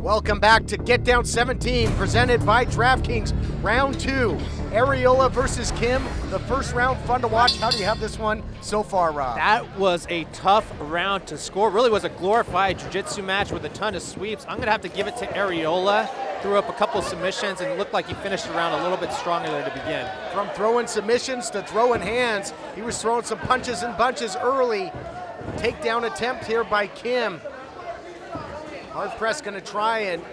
Welcome back to Get Down 17, presented by DraftKings. Round 2, Areola versus Kim. The first round, fun to watch. How do you have this one so far, Rob? That was a tough round to score. Really was a glorified jiu-jitsu match with a ton of sweeps. I'm going to have to give it to Areola. Threw up a couple submissions and it looked like he finished the round a little bit stronger there to begin. From throwing submissions to throwing hands, he was throwing some punches and bunches early. Takedown attempt here by Kim. Hard press going to try and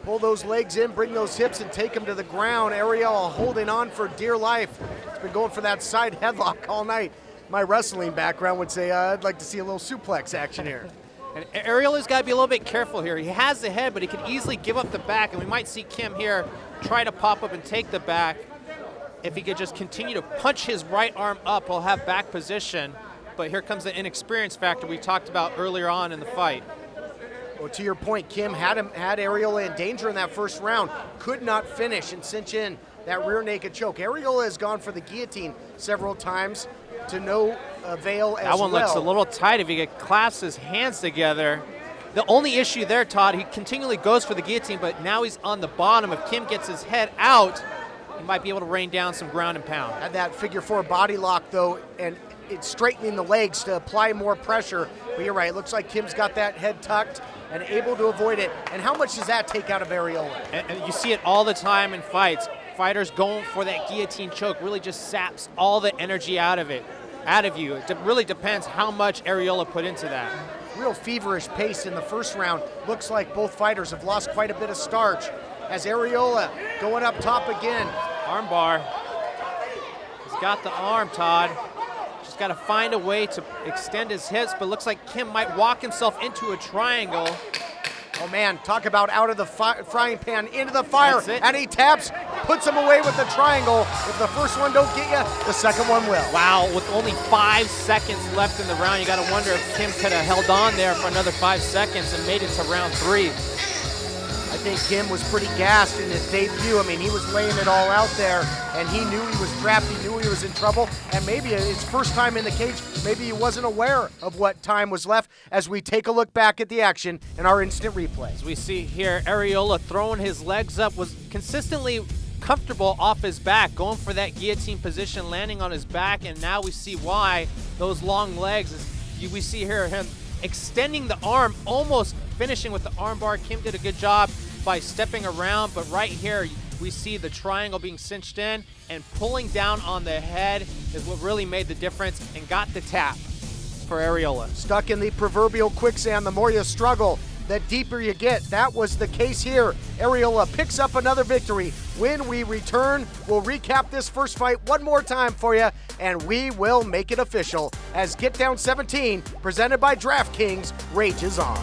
pull those legs in, bring those hips and take them to the ground. Areola holding on for dear life. He's been going for that side headlock all night. My wrestling background would say I'd like to see a little suplex action here. And Areola's got to be a little bit careful here. He has the head, but he can easily give up the back, and we might see Kim here try to pop up and take the back. If he could just continue to punch his right arm up, he'll have back position. But here comes the inexperience factor we talked about earlier on in the fight. Well, to your point, Kim had Areola in danger in that first round. Could not finish and cinch in that rear naked choke. Areola has gone for the guillotine several times to no avail as well. That one looks a little tight if he could clasp his hands together. The only issue there, Todd, he continually goes for the guillotine, but now he's on the bottom. If Kim gets his head out, he might be able to rain down some ground and pound. Had that figure 4 body lock, though, and it's straightening the legs to apply more pressure. But you're right, it looks like Kim's got that head tucked and able to avoid it. And how much does that take out of Areola? And you see it all the time in fights. Fighters going for that guillotine choke really just saps all the energy out of you. It really depends how much Areola put into that. Real feverish pace in the first round. Looks like both fighters have lost quite a bit of starch. As Areola going up top again. Armbar. He's got the arm, Todd. Just got to find a way to extend his hips, but looks like Kim might walk himself into a triangle. Oh man, talk about out of the frying pan into the fire. That's it. And he taps, puts him away with the triangle. If the first one don't get you, the second one will. Wow, with only 5 seconds left in the round, you got to wonder if Kim could have held on there for another 5 seconds and made it to round 3. I think Kim was pretty gassed in his debut. I mean, he was laying it all out there, and he knew he was trapped, he knew he was in trouble, and maybe his first time in the cage, maybe he wasn't aware of what time was left as we take a look back at the action in our instant replay. As we see here, Areola throwing his legs up, was consistently comfortable off his back, going for that guillotine position, landing on his back, and now we see why those long legs, we see here him extending the arm, almost finishing with the arm bar. Kim did a good job by stepping around, but right here we see the triangle being cinched in, and pulling down on the head is what really made the difference and got the tap for Areola. Stuck in the proverbial quicksand, the more you struggle, the deeper you get. That was the case here. Areola picks up another victory. When we return, we'll recap this first fight one more time for you, and we will make it official as Get Down 17, presented by DraftKings, rages on.